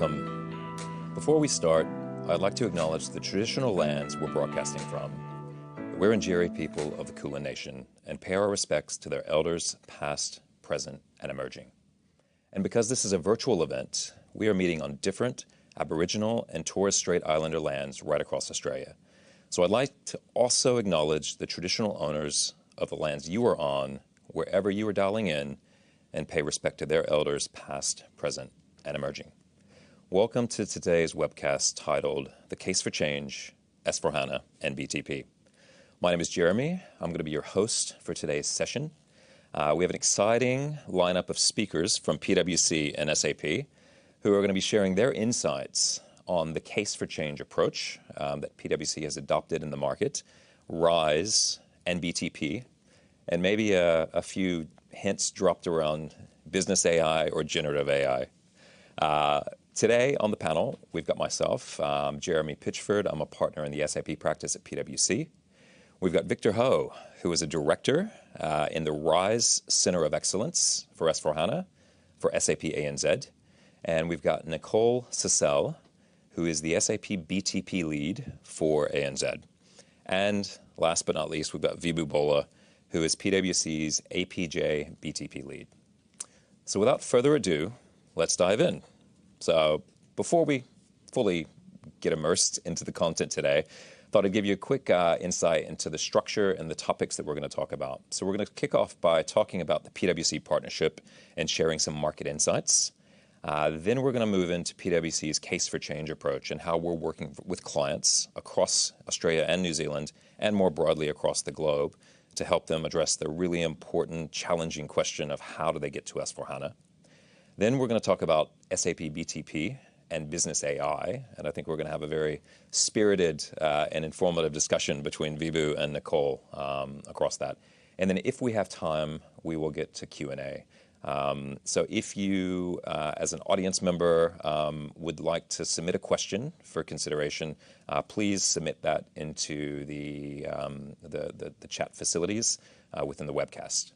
Welcome. Before we start, I'd like to acknowledge the traditional lands we're broadcasting from. The Wurundjeri people of the Kulin Nation, and pay our respects to their elders, past, present, and emerging. And because this is a virtual event, we are meeting on different Aboriginal and Torres Strait Islander lands right across Australia. So I'd like to also acknowledge the traditional owners of the lands you are on, wherever you are dialing in, and pay respect to their elders, past, present, and emerging. Welcome to today's webcast titled The Case for Change, S4HANA, and BTP. My name is Jeremy. I'm going to be your host for today's session. We have an exciting lineup of speakers from PwC and SAP who are going to be sharing their insights on the Case for Change approach that PwC has adopted in the market, RISE, and BTP, and maybe a few hints dropped around business AI or generative AI. Today on the panel, we've got myself, Jeremy Pitchford. I'm a partner in the SAP practice at PwC. We've got Victor Ho, who is a director in the RISE Center of Excellence for S4HANA for SAP ANZ. And we've got Nicole Cecelle, who is the SAP BTP lead for ANZ. And last but not least, we've got Vibhu Bola, who is PwC's APJ BTP lead. So without further ado, let's dive in. So before we fully get immersed into the content today, I thought I'd give you a quick insight into the structure and the topics that we're going to talk about. So we're going to kick off by talking about the PwC partnership and sharing some market insights. Then we're going to move into PwC's Case for Change approach and how we're working with clients across Australia and New Zealand and more broadly across the globe to help them address the really important, challenging question of how do they get to S4HANA. Then we're going to talk about SAP BTP and business AI, and I think we're going to have a very spirited and informative discussion between Vibhu and Nicole across that. And then if we have time, we will get to Q&A. So if you, as an audience member, would like to submit a question for consideration, please submit that into the chat facilities within the webcast.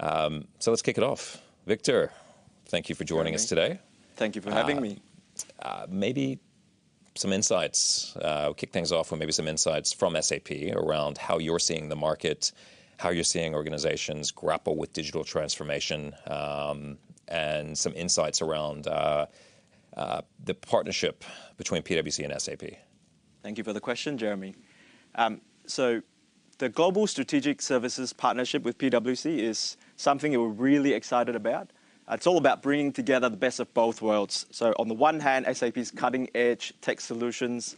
So let's kick it off. Victor, thank you for joining us today. Thank you for having me. Maybe some insights. We'll kick things off with maybe some insights from SAP around how you're seeing the market, how you're seeing organizations grapple with digital transformation, and some insights around the partnership between PwC and SAP. Thank you for the question, Jeremy. So the Global Strategic Services Partnership with PwC is something that we're really excited about. It's all about bringing together the best of both worlds. So on the one hand, SAP's cutting-edge tech solutions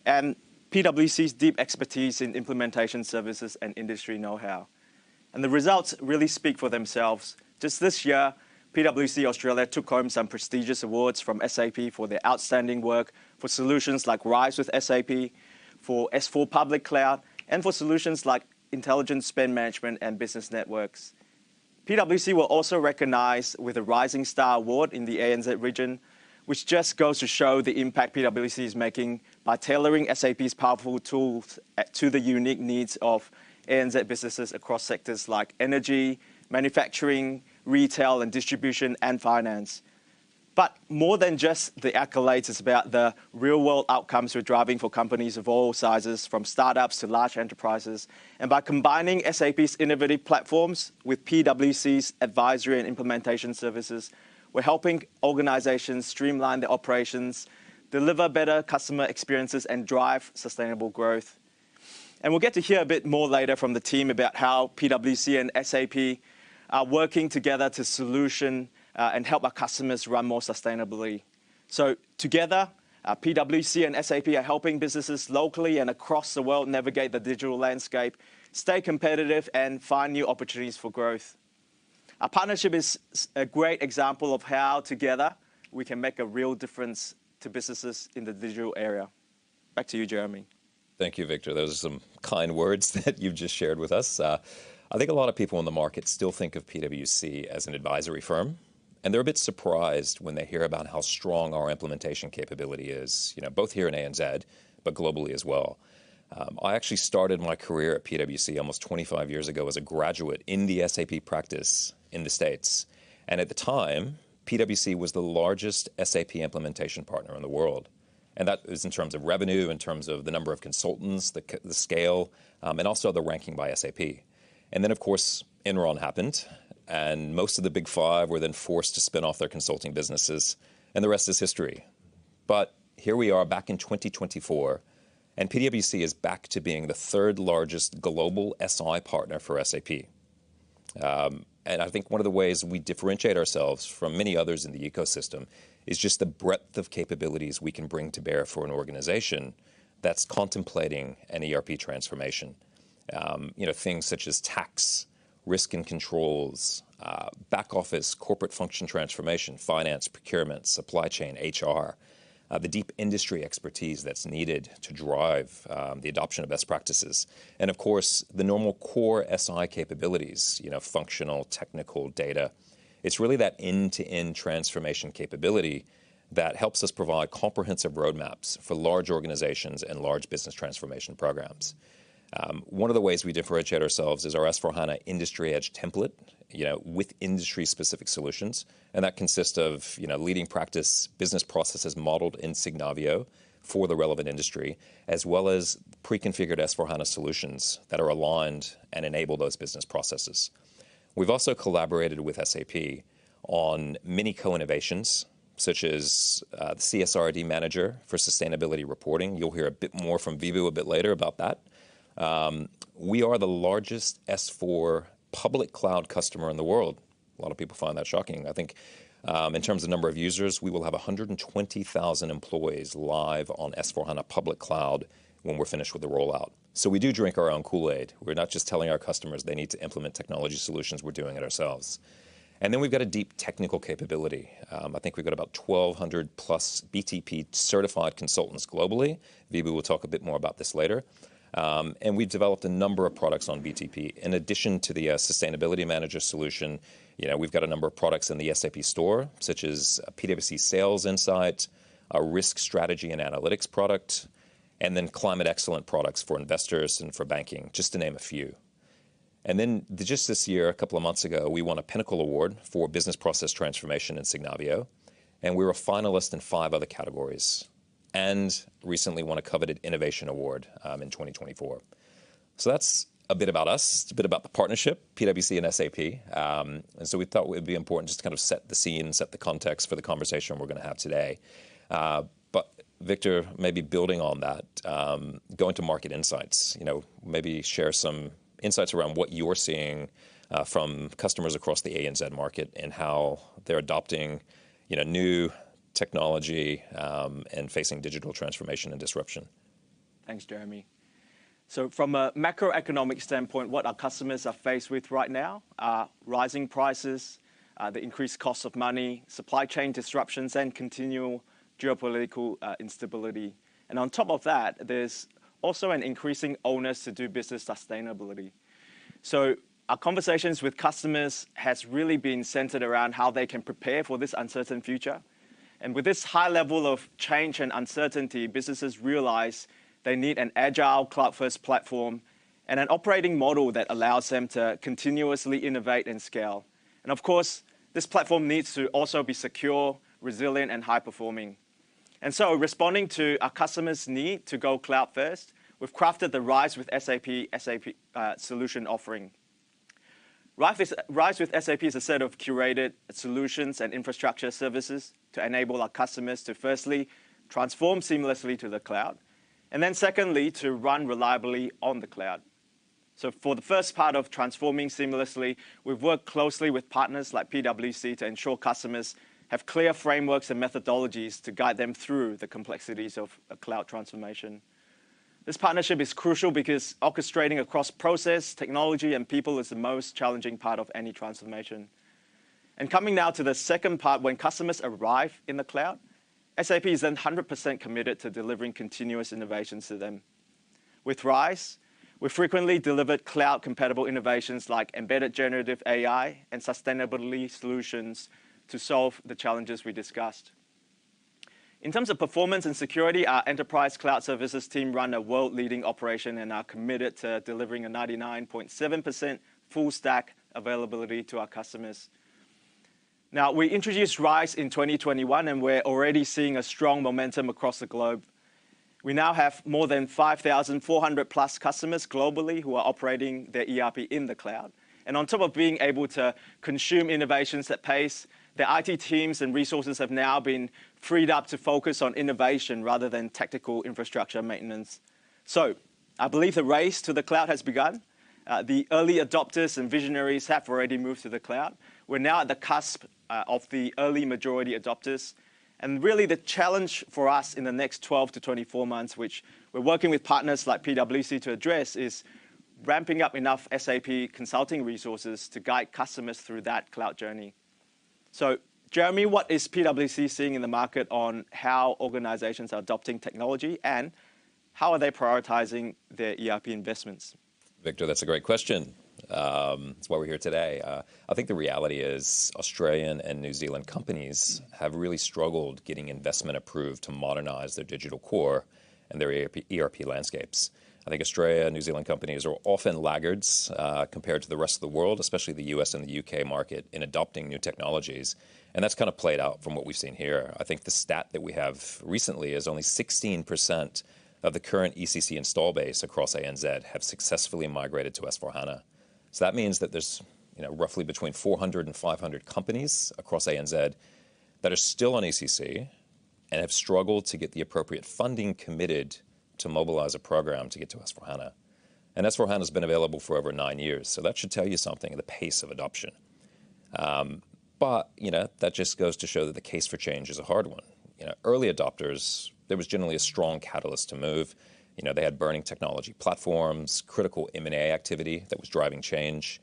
and PwC's deep expertise in implementation services and industry know-how. And the results really speak for themselves. Just this year, PwC Australia took home some prestigious awards from SAP for their outstanding work for solutions like RISE with SAP, for S4 Public Cloud, and for solutions like Intelligent Spend Management and Business Networks. PwC were also recognized with a Rising Star Award in the ANZ region, which just goes to show the impact PwC is making by tailoring SAP's powerful tools to the unique needs of ANZ businesses across sectors like energy, manufacturing, retail and distribution, and finance. But more than just the accolades, it's about the real-world outcomes we're driving for companies of all sizes, from startups to large enterprises. And by combining SAP's innovative platforms with PwC's advisory and implementation services, we're helping organizations streamline their operations, deliver better customer experiences, and drive sustainable growth. And we'll get to hear a bit more later from the team about how PwC and SAP are working together to solution and help our customers run more sustainably. So together, PwC and SAP are helping businesses locally and across the world navigate the digital landscape, stay competitive, and find new opportunities for growth. Our partnership is a great example of how together we can make a real difference to businesses in the digital area. Back to you, Jeremy. Thank you, Victor. Those are some kind words that you've just shared with us. I think a lot of people in the market still think of PwC as an advisory firm. And they're a bit surprised when they hear about how strong our implementation capability is, both here in ANZ, but globally as well. I actually started my career at PwC almost 25 years ago as a graduate in the SAP practice in the States. And at the time, PwC was the largest SAP implementation partner in the world. And that is in terms of revenue, in terms of the number of consultants, the scale, and also the ranking by SAP. And then, of course, Enron happened, and most of the big five were then forced to spin off their consulting businesses, and the rest is history. But here we are back in 2024, and PwC is back to being the third largest global SI partner for SAP. And I think one of the ways we differentiate ourselves from many others in the ecosystem is just the breadth of capabilities we can bring to bear for an organization that's contemplating an ERP transformation. Things such as tax, risk and controls, back office, corporate function transformation, finance, procurement, supply chain, HR, the deep industry expertise that's needed to drive the adoption of best practices. And of course, the normal core SI capabilities, functional, technical, data. It's really that end-to-end transformation capability that helps us provide comprehensive roadmaps for large organizations and large business transformation programs. One of the ways we differentiate ourselves is our S4HANA Industry Edge template, with industry-specific solutions. And that consists of, leading practice business processes modeled in Signavio for the relevant industry, as well as pre-configured S4HANA solutions that are aligned and enable those business processes. We've also collaborated with SAP on many co-innovations, such as the CSRD Manager for sustainability reporting. You'll hear a bit more from Vibhu a bit later about that. We are the largest S4 public cloud customer in the world. A lot of people find that shocking. I think in terms of number of users, we will have 120,000 employees live on S4HANA public cloud when we're finished with the rollout. So we do drink our own Kool-Aid. We're not just telling our customers they need to implement technology solutions, we're doing it ourselves. And then we've got a deep technical capability. I think we've got about 1,200 plus BTP certified consultants globally. Vibhu will talk a bit more about this later. And we've developed a number of products on BTP. In addition to the Sustainability Manager solution, we've got a number of products in the SAP store, such as PwC Sales Insight, a risk strategy and analytics product, and then climate excellent products for investors and for banking, just to name a few. And then just this year, a couple of months ago, we won a Pinnacle Award for business process transformation in Signavio, and we were a finalist in 5 other categories, and recently won a coveted Innovation Award in 2024. So that's a bit about us. It's a bit about the partnership, PwC and SAP. And so we thought it would be important just to kind of set the scene, set the context for the conversation we're going to have today. But Victor, maybe building on that, go into market insights, maybe share some insights around what you're seeing from customers across the ANZ market and how they're adopting, new technology and facing digital transformation and disruption. Thanks, Jeremy. So from a macroeconomic standpoint, what our customers are faced with right now are rising prices, the increased cost of money, supply chain disruptions, and continual geopolitical instability. And on top of that, there's also an increasing onus to do business sustainability. So our conversations with customers has really been centered around how they can prepare for this uncertain future. And with this high level of change and uncertainty, businesses realize they need an agile cloud-first platform and an operating model that allows them to continuously innovate and scale. And of course, this platform needs to also be secure, resilient, and high-performing. And so responding to our customers' need to go cloud-first, we've crafted the Rise with SAP solution offering. Rise with SAP is a set of curated solutions and infrastructure services to enable our customers to firstly transform seamlessly to the cloud, and then secondly, to run reliably on the cloud. So for the first part of transforming seamlessly, we've worked closely with partners like PwC to ensure customers have clear frameworks and methodologies to guide them through the complexities of a cloud transformation. This partnership is crucial because orchestrating across process, technology, and people is the most challenging part of any transformation. And coming now to the second part, when customers arrive in the cloud, SAP is then 100% committed to delivering continuous innovations to them. With Rise, we frequently delivered cloud-compatible innovations like embedded generative AI and sustainability solutions to solve the challenges we discussed. In terms of performance and security, our enterprise cloud services team run a world-leading operation and are committed to delivering a 99.7% full stack availability to our customers. Now, we introduced RISE in 2021, and we're already seeing a strong momentum across the globe. We now have more than 5,400 plus customers globally who are operating their ERP in the cloud. And on top of being able to consume innovations at pace, the IT teams and resources have now been freed up to focus on innovation rather than technical infrastructure maintenance. So I believe the race to the cloud has begun. The early adopters and visionaries have already moved to the cloud. We're now at the cusp of the early majority adopters. And really the challenge for us in the next 12 to 24 months, which we're working with partners like PwC to address, is ramping up enough SAP consulting resources to guide customers through that cloud journey. So, Jeremy, what is PwC seeing in the market on how organizations are adopting technology, and how are they prioritizing their ERP investments? Victor, that's a great question. That's why we're here today. I think the reality is Australian and New Zealand companies have really struggled getting investment approved to modernize their digital core and their ERP landscapes. I think Australia and New Zealand companies are often laggards compared to the rest of the world, especially the US and the UK market, in adopting new technologies. And that's kind of played out from what we've seen here. I think the stat that we have recently is only 16% of the current ECC install base across ANZ have successfully migrated to S4HANA. So that means that there's roughly between 400 and 500 companies across ANZ that are still on ECC and have struggled to get the appropriate funding committed to mobilize a program to get to S4HANA. And S4HANA has been available for over 9 years, so that should tell you something, the pace of adoption. But that just goes to show that the case for change is a hard one. Early adopters, there was generally a strong catalyst to move. They had burning technology platforms, critical M&A activity that was driving change,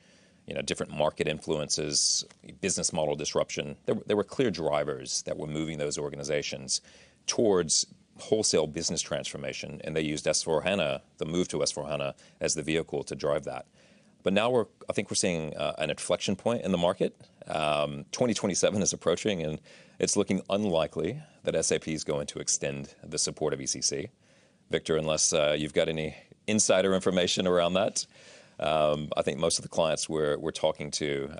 different market influences, business model disruption. There were clear drivers that were moving those organizations towards wholesale business transformation, and they used S4HANA, the move to S4HANA, as the vehicle to drive that. But now I think we're seeing an inflection point in the market. 2027 is approaching, and it's looking unlikely that SAP is going to extend the support of ECC. Victor, unless you've got any insider information around that, I think most of the clients we're talking to,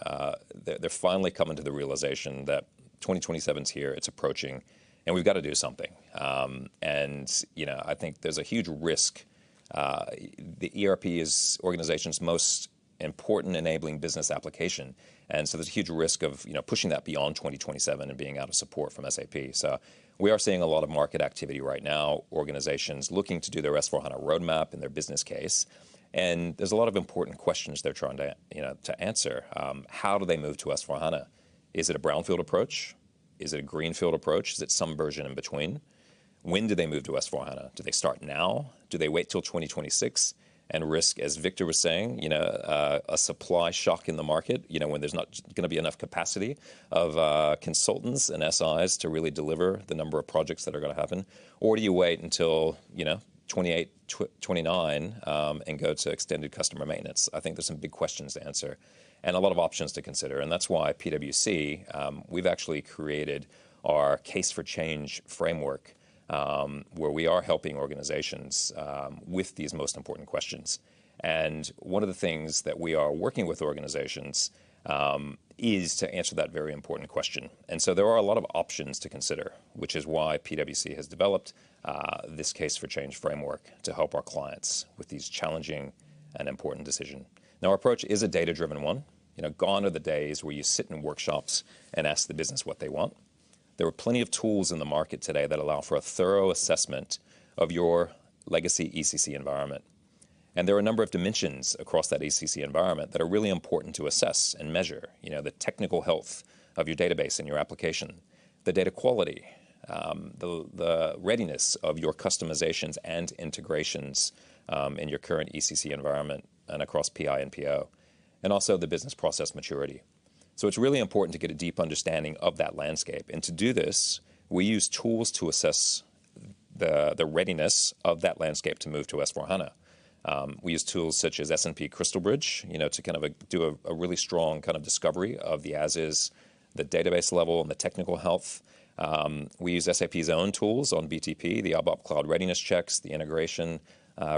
they're finally coming to the realization that 2027 is here, it's approaching, and we've got to do something. I think there's a huge risk. The ERP is organization's most important enabling business application. And so there's a huge risk of pushing that beyond 2027 and being out of support from SAP. So we are seeing a lot of market activity right now, organizations looking to do their S4HANA roadmap and their business case. And there's a lot of important questions they're trying to answer. How do they move to S4HANA? Is it a brownfield approach? Is it a greenfield approach? Is it some version in between? When do they move to S4HANA? Do they start now? Do they wait till 2026 and risk, as Victor was saying, a supply shock in the market, when there's not going to be enough capacity of consultants and SIs to really deliver the number of projects that are going to happen? Or do you wait until 28, 29 and go to extended customer maintenance? I think there's some big questions to answer and a lot of options to consider. And that's why PwC, we've actually created our Case for Change framework, where we are helping organizations with these most important questions. And one of the things that we are working with organizations is to answer that very important question. And so there are a lot of options to consider, which is why PwC has developed this Case for Change framework to help our clients with these challenging and important decisions. Now, our approach is a data-driven one. Gone are the days where you sit in workshops and ask the business what they want. There are plenty of tools in the market today that allow for a thorough assessment of your legacy ECC environment. And there are a number of dimensions across that ECC environment that are really important to assess and measure. The technical health of your database and your application, the data quality, the readiness of your customizations and integrations in your current ECC environment and across PI and PO, and also the business process maturity. So it's really important to get a deep understanding of that landscape. And to do this, we use tools to assess the readiness of that landscape to move to S4HANA. We use tools such as S&P Crystal Bridge, to kind of do a really strong kind of discovery of the as-is, the database level, and the technical health. We use SAP's own tools on BTP, the ABAP Cloud Readiness Checks, the integration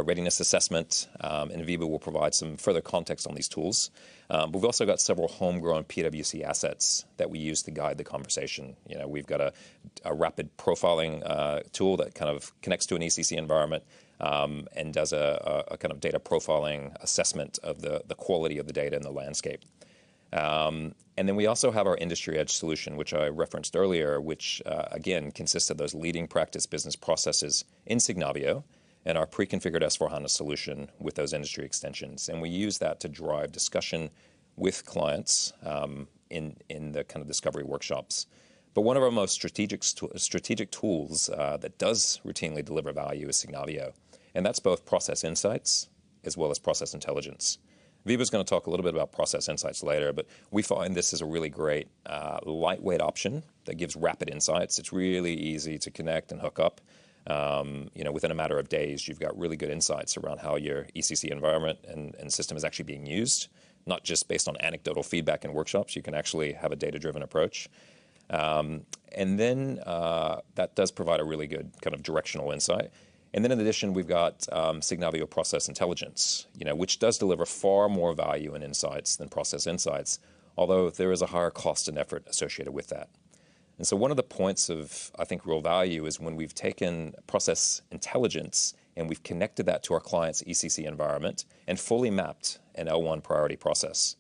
readiness assessment, and Viva will provide some further context on these tools. But we've also got several homegrown PwC assets that we use to guide the conversation. We've got a rapid profiling tool that kind of connects to an ECC environment and does a kind of data profiling assessment of the quality of the data in the landscape. And then we also have our industry edge solution, which I referenced earlier, which again consists of those leading practice business processes in Signavio and our pre-configured S4HANA solution with those industry extensions. And we use that to drive discussion with clients in the kind of discovery workshops. But one of our most strategic tools that does routinely deliver value is Signavio. And that's both process insights as well as process intelligence. Viva's going to talk a little bit about process insights later, but we find this is a really great lightweight option that gives rapid insights. It's really easy to connect and hook up. Within a matter of days, you've got really good insights around how your ECC environment and system is actually being used, not just based on anecdotal feedback in workshops. You can actually have a data-driven approach. And then that does provide a really good kind of directional insight. And then in addition, we've got Signavio Process Intelligence, which does deliver far more value and insights than Process Insights, although there is a higher cost and effort associated with that. And so one of the points of, I think, real value is when we've taken Process Intelligence and we've connected that to our client's ECC environment and fully mapped an L1 priority process.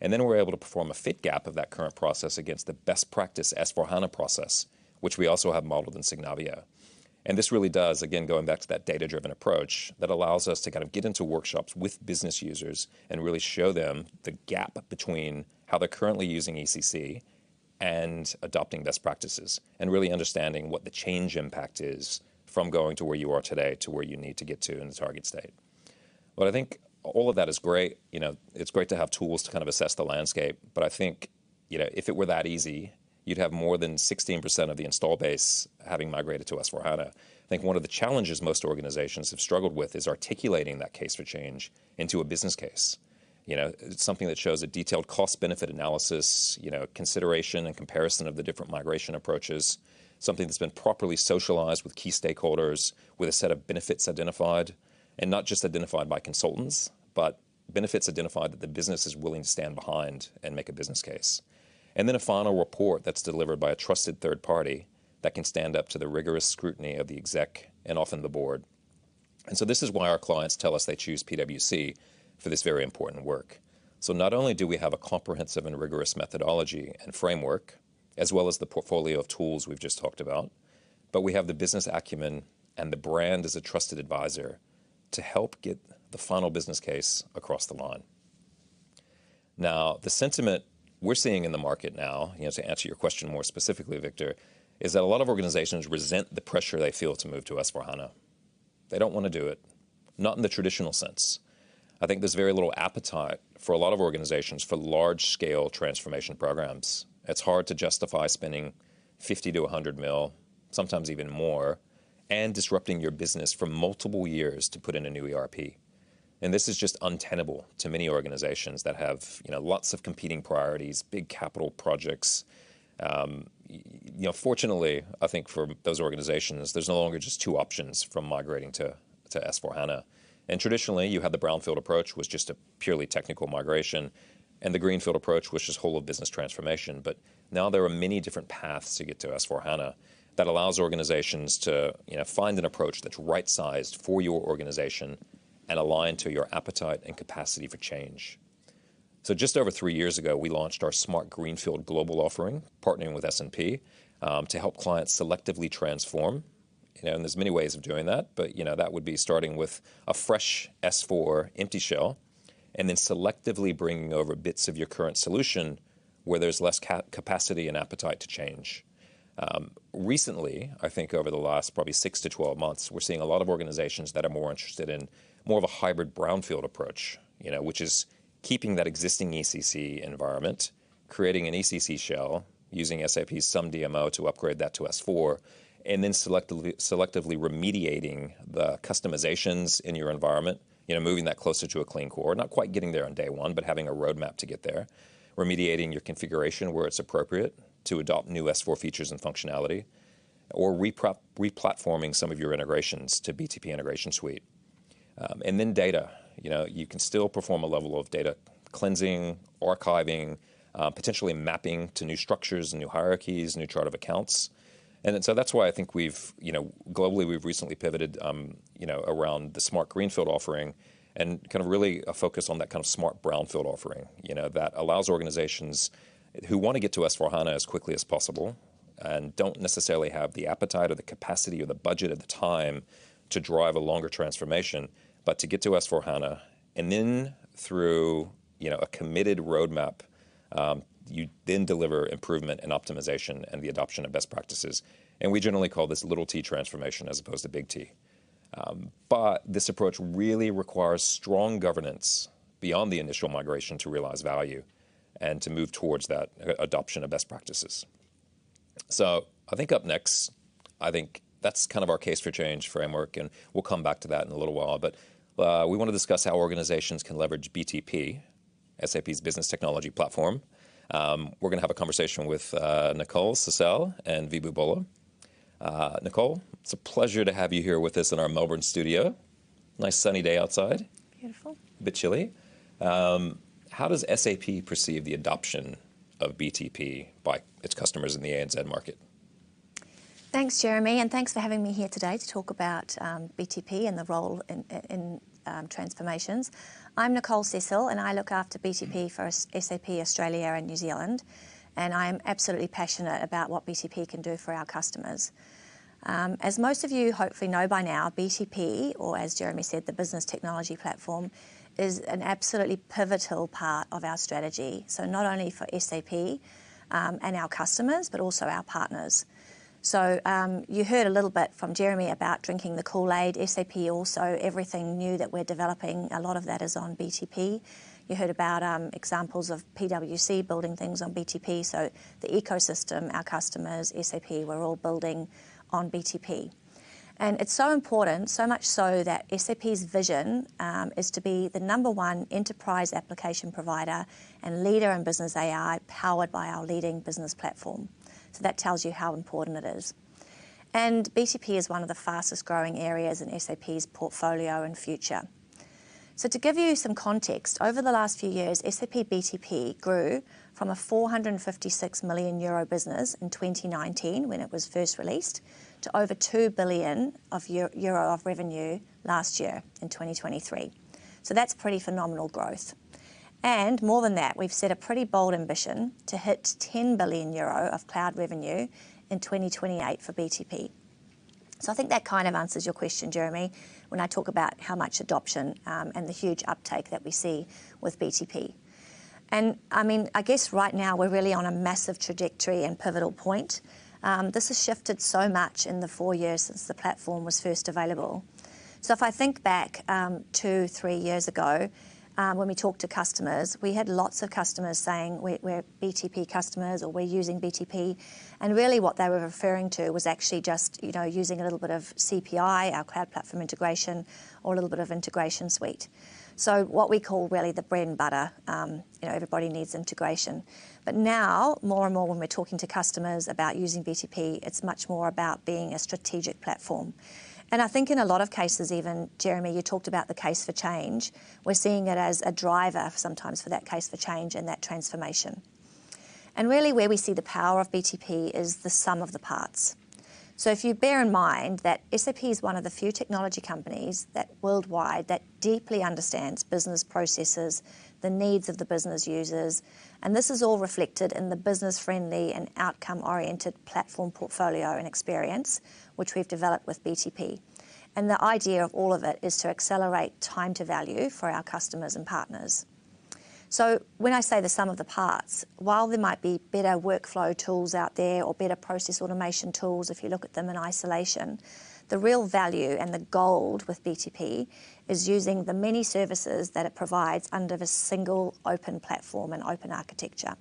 And then we're able to perform a fit gap of that current process against the best practice S4HANA process, which we also have modeled in Signavio. And this really does, again, going back to that data-driven approach, that allows us to kind of get into workshops with business users and really show them the gap between how they're currently using ECC and adopting best practices and really understanding what the change impact is from going to where you are today to where you need to get to in the target state. But I think all of that is great. It's great to have tools to kind of assess the landscape. But I think, if it were that easy, you'd have more than 16% of the install base having migrated to S4HANA. I think one of the challenges most organizations have struggled with is articulating that case for change into a business case. It's something that shows a detailed cost-benefit analysis, consideration and comparison of the different migration approaches, something that's been properly socialized with key stakeholders with a set of benefits identified, and not just identified by consultants, but benefits identified that the business is willing to stand behind and make a business case. And then a final report that's delivered by a trusted third party that can stand up to the rigorous scrutiny of the exec and often the board. And so this is why our clients tell us they choose PwC for this very important work. So not only do we have a comprehensive and rigorous methodology and framework, as well as the portfolio of tools we've just talked about, but we have the business acumen and the brand as a trusted advisor to help get the final business case across the line. Now, the sentiment we're seeing in the market now, to answer your question more specifically, Victor, is that a lot of organizations resent the pressure they feel to move to S4HANA. They don't want to do it, not in the traditional sense. I think there's very little appetite for a lot of organizations for large-scale transformation programs. It's hard to justify spending 50 to 100 mil, sometimes even more, and disrupting your business for multiple years to put in a new ERP. And this is just untenable to many organizations that have lots of competing priorities, big capital projects. Fortunately, I think for those organizations, there's no longer just two options from migrating to S4HANA. And traditionally, you had the brownfield approach, was just a purely technical migration, and the greenfield approach was just whole of business transformation. But now there are many different paths to get to S4HANA that allows organizations to find an approach that's right-sized for your organization and aligned to your appetite and capacity for change. So just over 3 years ago, we launched our Smart Greenfield Global offering, partnering with S&P, to help clients selectively transform. And there's many ways of doing that, but that would be starting with a fresh S4 empty shell, and then selectively bringing over bits of your current solution where there's less capacity and appetite to change. Recently, I think over the last probably 6 to 12 months, we're seeing a lot of organizations that are more interested in more of a hybrid brownfield approach, which is keeping that existing ECC environment, creating an ECC shell, using SAP's some DMO to upgrade that to S4, and then selectively remediating the customizations in your environment, moving that closer to a clean core, not quite getting there on day one, but having a roadmap to get there, remediating your configuration where it's appropriate to adopt new S4 features and functionality, or replatforming some of your integrations to BTP Integration Suite. And then data. You can still perform a level of data cleansing, archiving, potentially mapping to new structures and new hierarchies, new chart of accounts. And so that's why I think globally we've recently pivoted, around the smart greenfield offering and kind of really a focus on that kind of smart brownfield offering, that allows organizations who want to get to S4HANA as quickly as possible and don't necessarily have the appetite or the capacity or the budget at the time to drive a longer transformation, but to get to S4HANA and then through a committed roadmap, you then deliver improvement and optimization and the adoption of best practices. And we generally call this little t transformation as opposed to big T. But this approach really requires strong governance beyond the initial migration to realize value and to move towards that adoption of best practices. So I think up next, that's kind of our case for change framework, and we'll come back to that in a little while. But we want to discuss how organizations can leverage BTP, SAP's business technology platform. We're going to have a conversation with Nicole Cecil and Vibhu Bola. Nicole, it's a pleasure to have you here with us in our Melbourne studio. Nice sunny day outside. Beautiful. A bit chilly. How does SAP perceive the adoption of BTP by its customers in the ANZ market? Thanks, Jeremy, and thanks for having me here today to talk about BTP and the role in transformations. I'm Nicole Cecil, and I look after BTP for SAP Australia and New Zealand, and I'm absolutely passionate about what BTP can do for our customers. As most of you hopefully know by now, BTP, or as Jeremy said, the Business Technology Platform, is an absolutely pivotal part of our strategy. So not only for SAP and our customers, but also our partners. So you heard a little bit from Jeremy about drinking the Kool-Aid. SAP also, everything new that we're developing, a lot of that is on BTP. You heard about examples of PwC building things on BTP. So the ecosystem, our customers, SAP, we're all building on BTP. And it's so important, so much so that SAP's vision is to be the #1 enterprise application provider and leader in business AI powered by our leading business platform. So that tells you how important it is. And BTP is one of the fastest growing areas in SAP's portfolio and future. So to give you some context, over the last few years, SAP BTP grew from a 456 million euro business in 2019 when it was first released to over 2 billion euro of revenue last year in 2023. So that's pretty phenomenal growth. And more than that, we've set a pretty bold ambition to hit 10 billion euro of cloud revenue in 2028 for BTP. So I think that kind of answers your question, Jeremy, when I talk about how much adoption and the huge uptake that we see with BTP. And I mean, I guess right now we're really on a massive trajectory and pivotal point. This has shifted so much in the 4 years since the platform was first available. So if I think back 2-3 years ago, when we talked to customers, we had lots of customers saying we're BTP customers or we're using BTP. And really what they were referring to was actually just using a little bit of CPI, our Cloud Platform Integration, or a little bit of Integration Suite. So what we call really the bread and butter, everybody needs integration. But now, more and more when we're talking to customers about using BTP, it's much more about being a strategic platform. And I think in a lot of cases even, Jeremy, you talked about the case for change. We're seeing it as a driver sometimes for that case for change and that transformation. And really where we see the power of BTP is the sum of the parts. So if you bear in mind that SAP is one of the few technology companies that worldwide that deeply understands business processes, the needs of the business users, and this is all reflected in the business-friendly and outcome-oriented platform portfolio and experience, which we've developed with BTP. And the idea of all of it is to accelerate time to value for our customers and partners. So when I say the sum of the parts, while there might be better workflow tools out there or better process automation tools, if you look at them in isolation, the real value and the gold with BTP is using the many services that it provides under a single open platform and open architecture.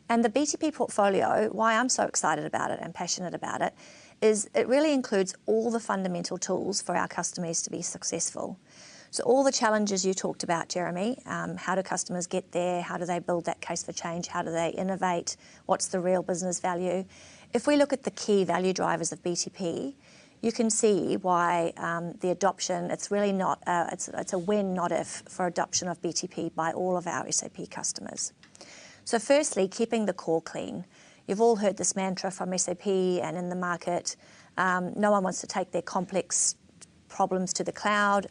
And the BTP portfolio, why I'm so excited about it and passionate about it, is it really includes all the fundamental tools for our customers to be successful. So all the challenges you talked about, Jeremy, how do customers get there? How do they build that case for change? How do they innovate? What's the real business value? If we look at the key value drivers of BTP, you can see why the adoption, it's really not, it's a when, not if, for adoption of BTP by all of our SAP customers. So firstly, keeping the core clean. You've all heard this mantra from SAP and in the market. No one wants to take their complex problems to the cloud.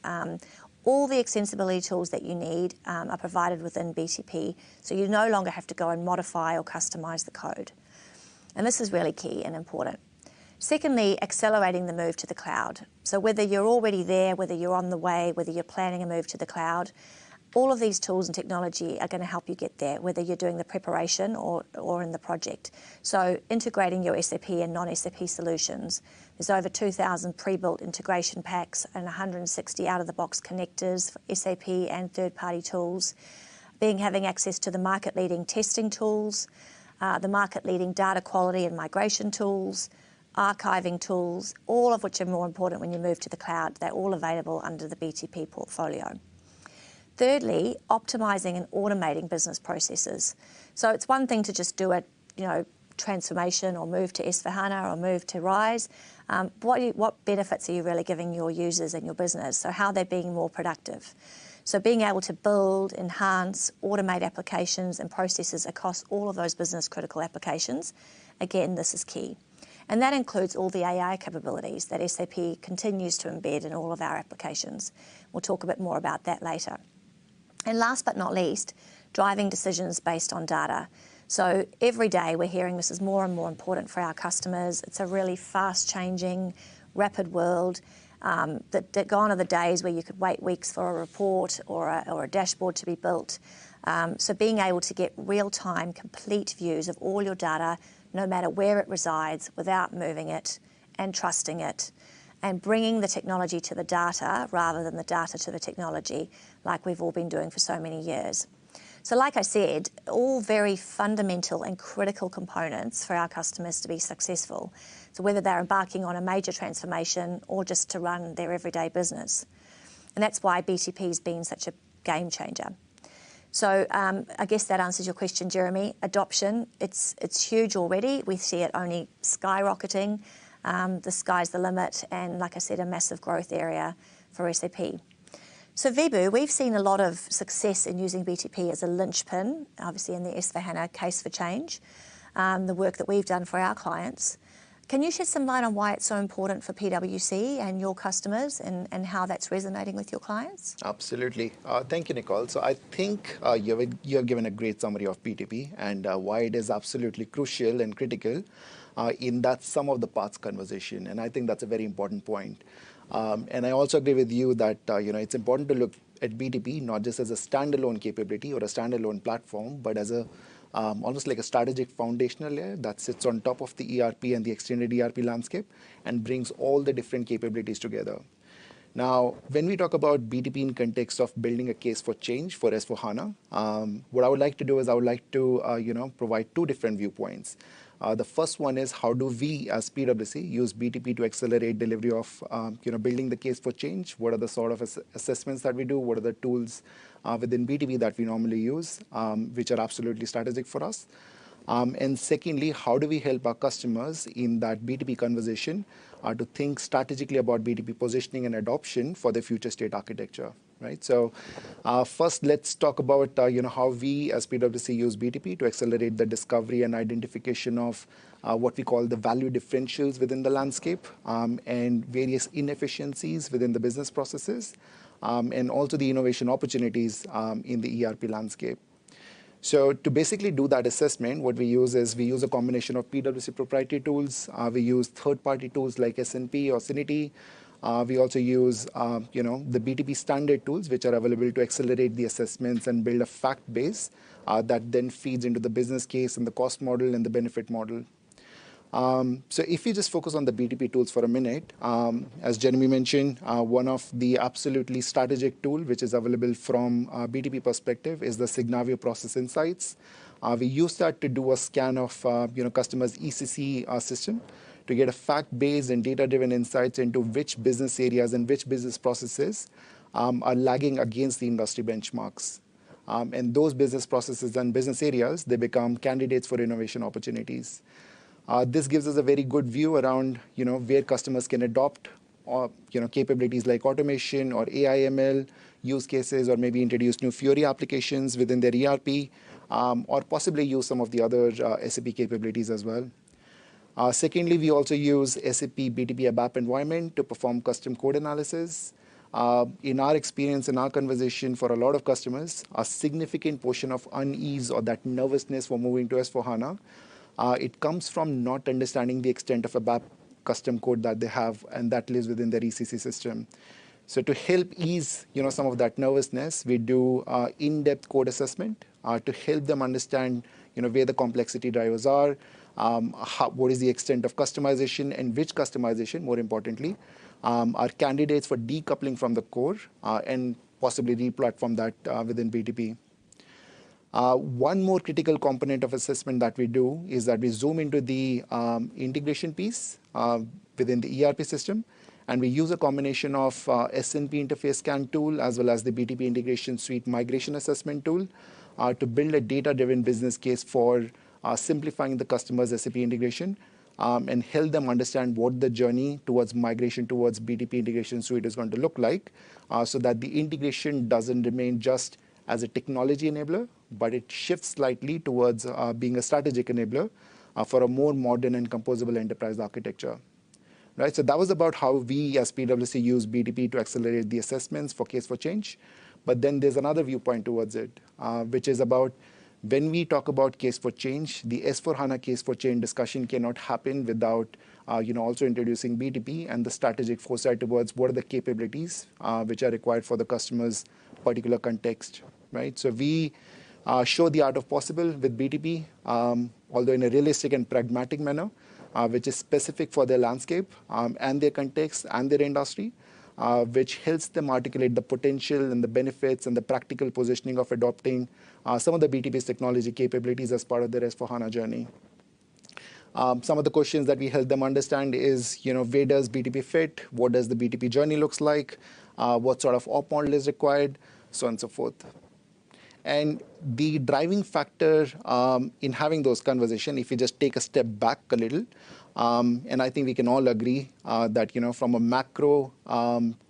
All the extensibility tools that you need are provided within BTP, so you no longer have to go and modify or customize the code. And this is really key and important. Secondly, accelerating the move to the cloud. So whether you're already there, whether you're on the way, whether you're planning a move to the cloud, all of these tools and technology are going to help you get there, whether you're doing the preparation or in the project. So integrating your SAP and non-SAP solutions. There's over 2,000 pre-built integration packs and 160 out-of-the-box connectors for SAP and third-party tools. Having access to the market-leading testing tools, the market-leading data quality and migration tools, archiving tools, all of which are more important when you move to the cloud. They're all available under the BTP portfolio. Thirdly, optimising and automating business processes. So it's one thing to just do a transformation or move to S4HANA or move to RISE. What benefits are you really giving your users and your business? So how they're being more productive. So being able to build, enhance, automate applications and processes across all of those business critical applications. Again, this is key. And that includes all the AI capabilities that SAP continues to embed in all of our applications. We'll talk a bit more about that later. And last but not least, driving decisions based on data. So every day we're hearing this is more and more important for our customers. It's a really fast-changing, rapid world. Gone are the days where you could wait weeks for a report or a dashboard to be built. So being able to get real-time, complete views of all your data, no matter where it resides, without moving it and trusting it, and bringing the technology to the data rather than the data to the technology, like we've all been doing for so many years. So like I said, all very fundamental and critical components for our customers to be successful. So whether they're embarking on a major transformation or just to run their everyday business. And that's why BTP's been such a game changer. So I guess that answers your question, Jeremy. Adoption, it's huge already. We see it only skyrocketing. The sky's the limit, and like I said, a massive growth area for SAP. So Vibhu, we've seen a lot of success in using BTP as a linchpin, obviously in the S4HANA case for change, the work that we've done for our clients. Can you shed some light on why it's so important for PwC and your customers and how that's resonating with your clients? Absolutely. Thank you, Nicole. So I think you have given a great summary of BTP and why it is absolutely crucial and critical in that sum of the parts conversation. And I think that's a very important point. And I also agree with you that it's important to look at BTP not just as a standalone capability or a standalone platform, but as a almost like a strategic foundational layer that sits on top of the ERP and the extended ERP landscape and brings all the different capabilities together. Now, when we talk about BTP in context of building a case for change for S4HANA, what I would like to do is I would like to provide two different viewpoints. The first one is how do we as PwC use BTP to accelerate delivery of building the case for change? What are the sort of assessments that we do? What are the tools within BTP that we normally use, which are absolutely strategic for us? And secondly, how do we help our customers in that BTP conversation to think strategically about BTP positioning and adoption for the future state architecture, right? So first, let's talk about how we as PwC use BTP to accelerate the discovery and identification of what we call the value differentials within the landscape and various inefficiencies within the business processes, and also the innovation opportunities in the ERP landscape. So to basically do that assessment, what we use is we use a combination of PwC proprietary tools. We use third-party tools like SNP or Cinity. We also use the BTP standard tools, which are available to accelerate the assessments and build a fact base that then feeds into the business case and the cost model and the benefit model. So if you just focus on the BTP tools for a minute, as Jeremy mentioned, one of the absolutely strategic tool which is available from a BTP perspective is the Signavio Process Insights. We use that to do a scan of customers' ECC system to get a fact-based and data-driven insights into which business areas and which business processes are lagging against the industry benchmarks. And those business processes and business areas, they become candidates for innovation opportunities. This gives us a very good view around where customers can adopt capabilities like automation or AI ML use cases, or maybe introduce new Fiori applications within their ERP, or possibly use some of the other SAP capabilities as well. Secondly, we also use SAP BTP ABAP environment to perform custom code analysis. In our experience, in our conversation, for a lot of customers, a significant portion of unease or that nervousness for moving to S4HANA, it comes from not understanding the extent of ABAP custom code that they have, and that lives within their ECC system. So to help ease some of that nervousness, we do in-depth code assessment to help them understand where the complexity drivers are, what is the extent of customization, and which customization, more importantly, are candidates for decoupling from the core and possibly re-platform that within BTP. One more critical component of assessment that we do is that we zoom into the integration piece within the ERP system, and we use a combination of SNP interface scan tool as well as the BTP integration suite migration assessment tool to build a data-driven business case for simplifying the customer's SAP integration and help them understand what the journey towards migration towards BTP integration suite is going to look like, so that the integration doesn't remain just as a technology enabler, but it shifts slightly towards being a strategic enabler for a more modern and composable enterprise architecture. Right? So that was about how we as PwC use BTP to accelerate the assessments for case for change. But then there's another viewpoint towards it, which is about when we talk about case for change, the S4HANA case for change discussion cannot happen without also introducing BTP and the strategic foresight towards what are the capabilities which are required for the customer's particular context. Right? So we show the art of possible with BTP, although in a realistic and pragmatic manner, which is specific for their landscape and their context and their industry, which helps them articulate the potential and the benefits and the practical positioning of adopting some of the BTP's technology capabilities as part of their S4HANA journey. Some of the questions that we help them understand is, where does BTP fit? What does the BTP journey looks like? What sort of op model is required? So on and so forth. And the driving factor in having those conversations, if you just take a step back a little, and I think we can all agree that from a macro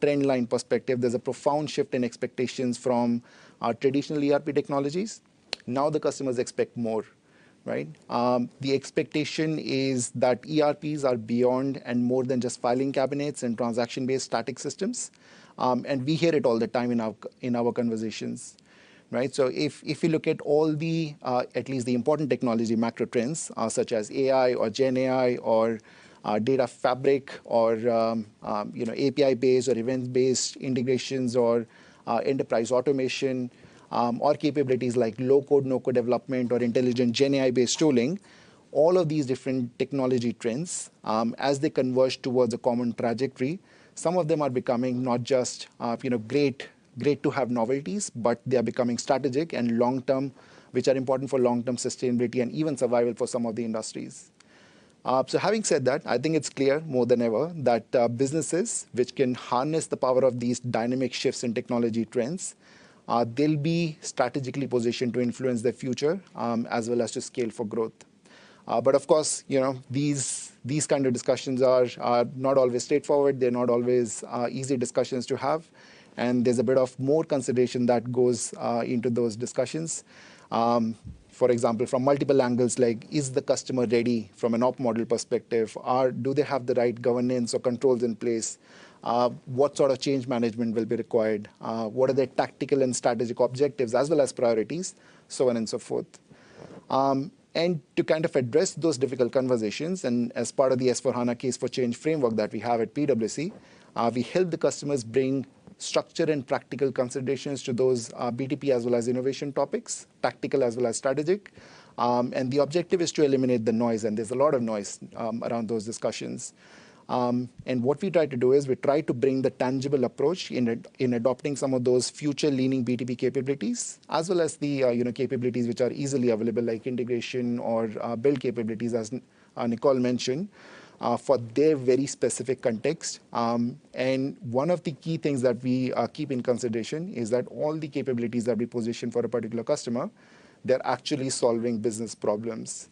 trend line perspective, there's a profound shift in expectations from traditional ERP technologies. Now the customers expect more, right? The expectation is that ERPs are beyond and more than just filing cabinets and transaction-based static systems, and we hear it all the time in our conversations. Right? So if you look at all the, at least the important technology macro trends, such as AI or Gen AI or data fabric or API-based or event-based integrations or enterprise automation or capabilities like low-code, no-code development or intelligent Gen AI-based tooling, all of these different technology trends, as they converge towards a common trajectory, some of them are becoming not just great to have novelties, but they are becoming strategic and long-term, which are important for long-term sustainability and even survival for some of the industries. So having said that, I think it's clear more than ever that businesses which can harness the power of these dynamic shifts in technology trends, they'll be strategically positioned to influence their future as well as to scale for growth. But of course, these kind of discussions are not always straightforward. They're not always easy discussions to have. And there's a bit of more consideration that goes into those discussions. For example, from multiple angles, like is the customer ready from an op model perspective? Do they have the right governance or controls in place? What sort of change management will be required? What are their tactical and strategic objectives as well as priorities? So on and so forth. And to kind of address those difficult conversations, and as part of the S4HANA case for change framework that we have at PwC, we help the customers bring structure and practical considerations to those BTP as well as innovation topics, tactical as well as strategic. And the objective is to eliminate the noise, and there's a lot of noise around those discussions. And what we try to do is we try to bring the tangible approach in adopting some of those future-leaning BTP capabilities, as well as the capabilities which are easily available, like integration or build capabilities, as Nicole mentioned, for their very specific context. And one of the key things that we keep in consideration is that all the capabilities that we position for a particular customer, they're actually solving business problems.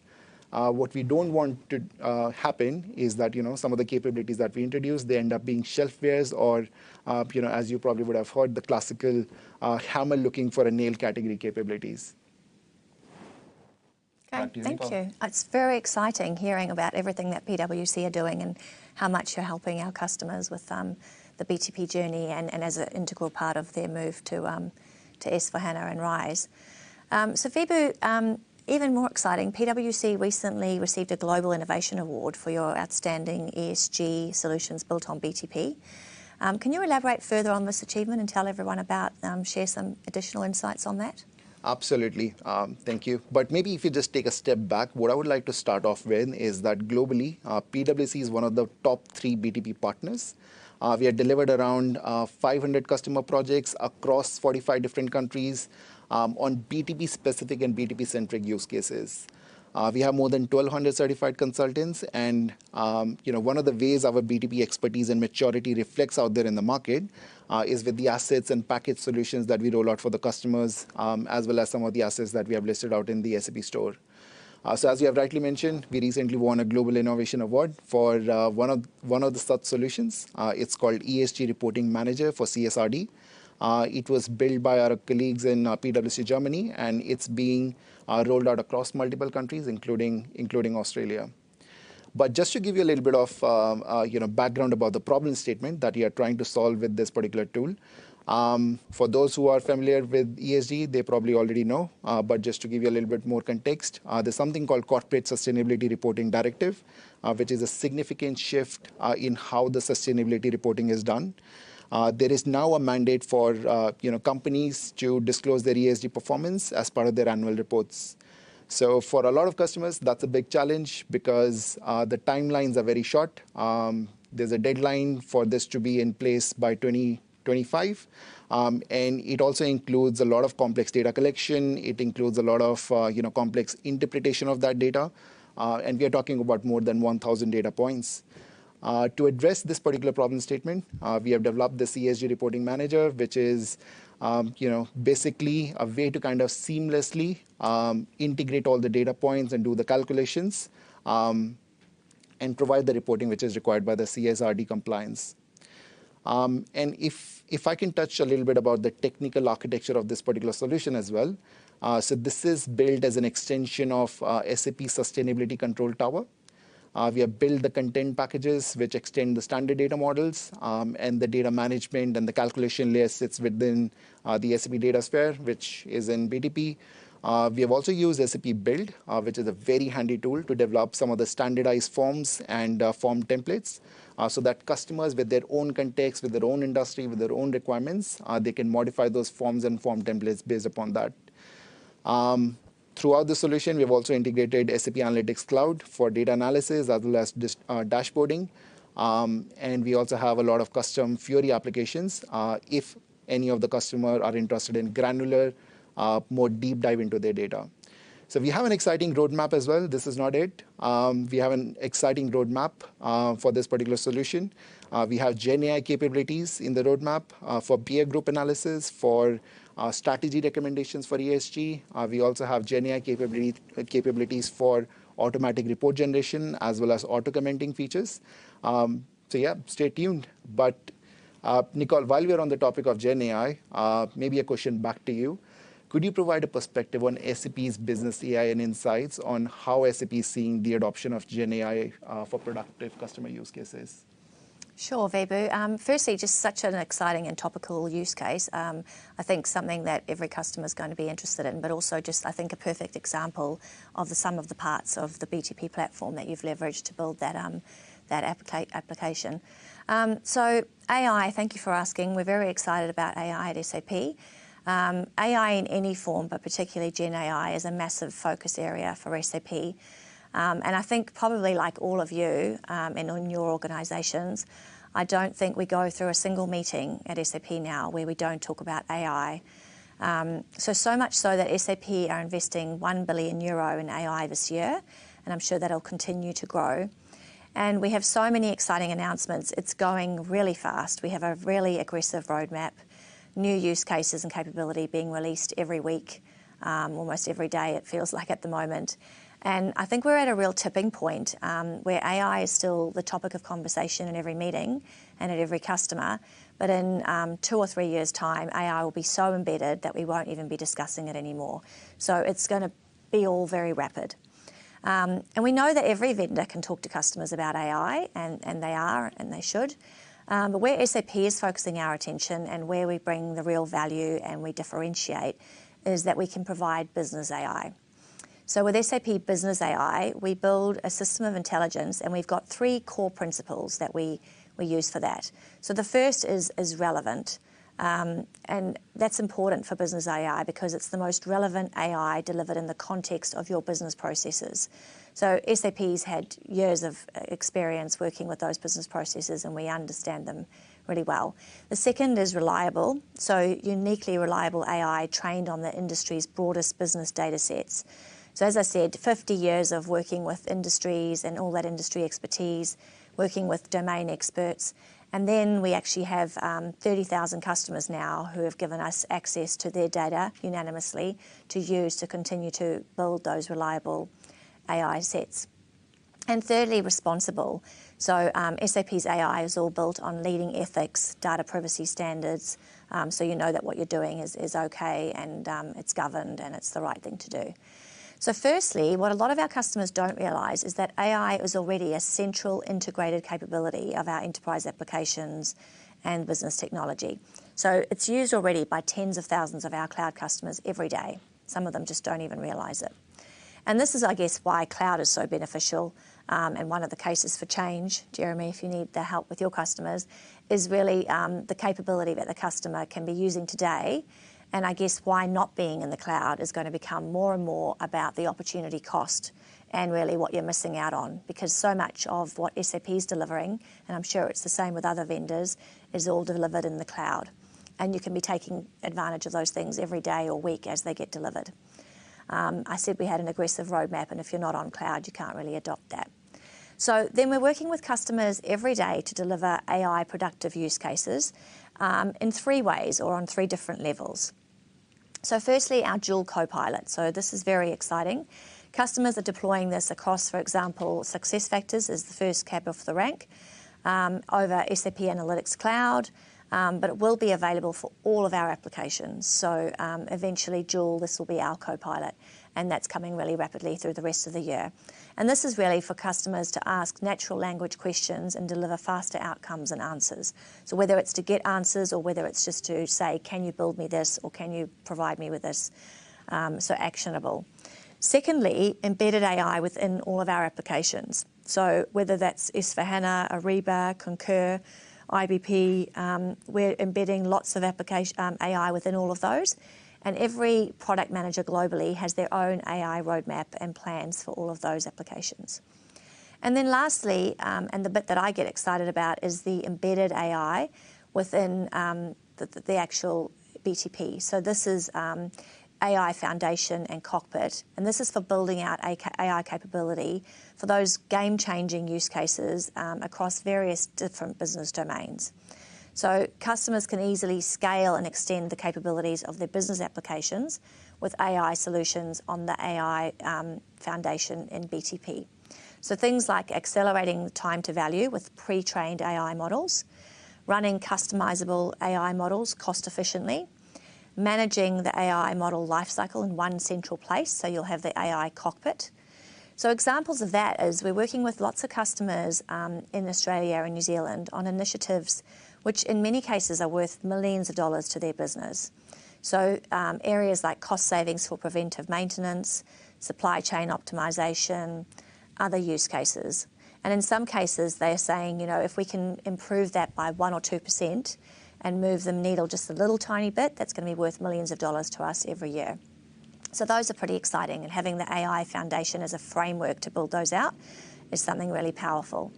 What we don't want to happen is that some of the capabilities that we introduce, they end up being shelfwares or as you probably would have heard, the classical hammer looking for a nail category capabilities. Okay, thank you. It's very exciting hearing about everything that PwC are doing and how much you're helping our customers with the BTP journey and as an integral part of their move to S4HANA and RISE. So Vibhu, even more exciting, PwC recently received a Global Innovation Award for your outstanding ESG solutions built on BTP. Can you elaborate further on this achievement and tell everyone about, share some additional insights on that? Absolutely. Thank you. But maybe if you just take a step back, what I would like to start off with is that globally, PwC is one of the top 3 BTP partners. We have delivered around 500 customer projects across 45 different countries on BTP-specific and BTP-centric use cases. We have more than 1,200 certified consultants, and one of the ways our BTP expertise and maturity reflects out there in the market is with the assets and package solutions that we roll out for the customers, as well as some of the assets that we have listed out in the SAP store. So as you have rightly mentioned, we recently won a Global Innovation Award for one of the such solutions. It's called ESG Reporting Manager for CSRD. It was built by our colleagues in PwC Germany, and it's being rolled out across multiple countries, including Australia. But just to give you a little bit of background about the problem statement that we are trying to solve with this particular tool. For those who are familiar with ESG, they probably already know, but just to give you a little bit more context, there's something called Corporate Sustainability Reporting Directive, which is a significant shift in how the sustainability reporting is done. There is now a mandate for companies to disclose their ESG performance as part of their annual reports. So for a lot of customers, that's a big challenge because the timelines are very short. There's a deadline for this to be in place by 2025. And it also includes a lot of complex data collection. It includes a lot of complex interpretation of that data. And we are talking about more than 1,000 data points. To address this particular problem statement, we have developed the ESG Reporting Manager, which is basically a way to kind of seamlessly integrate all the data points and do the calculations and provide the reporting which is required by the CSRD compliance. And if I can touch a little bit about the technical architecture of this particular solution as well. So this is built as an extension of SAP Sustainability Control Tower. We have built the content packages which extend the standard data models, and the data management and the calculation layer sits within the SAP DataSphere, which is in BTP. We have also used SAP Build, which is a very handy tool to develop some of the standardized forms and form templates, so that customers with their own context, with their own industry, with their own requirements, they can modify those forms and form templates based upon that. Throughout the solution, we have also integrated SAP Analytics Cloud for data analysis as well as dashboarding. And we also have a lot of custom Fiori applications if any of the customers are interested in granular, more deep dive into their data. So we have an exciting roadmap as well. This is not it. We have an exciting roadmap for this particular solution. We have Gen AI capabilities in the roadmap for peer group analysis, for strategy recommendations for ESG. We also have Gen AI capabilities for automatic report generation as well as auto-commenting features. So yeah, stay tuned. But Nicole, while we're on the topic of Gen AI, maybe a question back to you. Could you provide a perspective on SAP's business AI and insights on how SAP is seeing the adoption of Gen AI for productive customer use cases? Sure, Vibhu. Firstly, just such an exciting and topical use case. I think something that every customer is going to be interested in, but also just, I think, a perfect example of the sum of the parts of the BTP platform that you've leveraged to build that, application. So AI, thank you for asking. We're very excited about AI at SAP. AI in any form, but particularly Gen AI, is a massive focus area for SAP. And I think probably like all of you and in your organisations, I don't think we go through a single meeting at SAP now where we don't talk about AI. So much so that SAP are investing €1 billion in AI this year, and I'm sure that'll continue to grow. And we have so many exciting announcements. It's going really fast. We have a really aggressive roadmap, new use cases and capability being released every week, almost every day it feels like at the moment. And I think we're at a real tipping point where AI is still the topic of conversation in every meeting and at every customer. But in 2 or 3 years' time, AI will be so embedded that we won't even be discussing it anymore. So it's going to be all very rapid. And we know that every vendor can talk to customers about AI, and they are, and they should. But where SAP is focusing our attention and where we bring the real value and we differentiate is that we can provide business AI. So with SAP Business AI, we build a system of intelligence, and we've got 3 core principles that we use for that. So the first is relevant, and that's important for Business AI because it's the most relevant AI delivered in the context of your business processes. So SAP's had years of experience working with those business processes, and we understand them really well. The second is reliable, so uniquely reliable AI trained on the industry's broadest business data sets. So as I said, 50 years of working with industries and all that industry expertise, working with domain experts. And then we actually have 30,000 customers now who have given us access to their data unanimously to use to continue to build those reliable AI sets. And thirdly, responsible. So SAP's AI is all built on leading ethics, data privacy standards, so you know that what you're doing is okay and it's governed and it's the right thing to do. So firstly, what a lot of our customers don't realise is that AI is already a central integrated capability of our enterprise applications and business technology. So it's used already by tens of thousands of our cloud customers every day. Some of them just don't even realise it. And this is, I guess, why cloud is so beneficial. And one of the cases for change, Jeremy, if you need the help with your customers, is really the capability that the customer can be using today. And I guess why not being in the cloud is going to become more and more about the opportunity cost and really what you're missing out on, because so much of what SAP is delivering, and I'm sure it's the same with other vendors, is all delivered in the cloud. And you can be taking advantage of those things every day or week as they get delivered. I said we had an aggressive roadmap, and if you're not on cloud, you can't really adopt that. So then we're working with customers every day to deliver AI productive use cases in 3 ways or on 3 different levels. So firstly, our dual copilot. So this is very exciting. Customers are deploying this across, for example, SuccessFactors is the first cab off the rank, over SAP Analytics Cloud, but it will be available for all of our applications. So eventually, dual, this will be our copilot, and that's coming really rapidly through the rest of the year. And this is really for customers to ask natural language questions and deliver faster outcomes and answers. So whether it's to get answers or whether it's just to say, can you build me this or can you provide me with this? So actionable. Secondly, embedded AI within all of our applications. So whether that's S4HANA, Ariba, Concur, IBP, we're embedding lots of AI within all of those. And every product manager globally has their own AI roadmap and plans for all of those applications. And then lastly, and the bit that I get excited about is the embedded AI within the actual BTP. So this is AI Foundation and Cockpit, and this is for building out AI capability for those game-changing use cases across various different business domains. So customers can easily scale and extend the capabilities of their business applications with AI solutions on the AI Foundation in BTP. So things like accelerating time to value with pre-trained AI models, running customizable AI models cost efficiently, managing the AI model lifecycle in one central place, so you'll have the AI cockpit. So examples of that is we're working with lots of customers in Australia and New Zealand on initiatives which in many cases are worth millions of dollars to their business. So areas like cost savings for preventive maintenance, supply chain optimization, other use cases. And in some cases, they're saying, you know, if we can improve that by 1 or 2% and move the needle just a little tiny bit, that's going to be worth millions of dollars to us every year. So those are pretty exciting, and having the AI Foundation as a framework to build those out is something really powerful.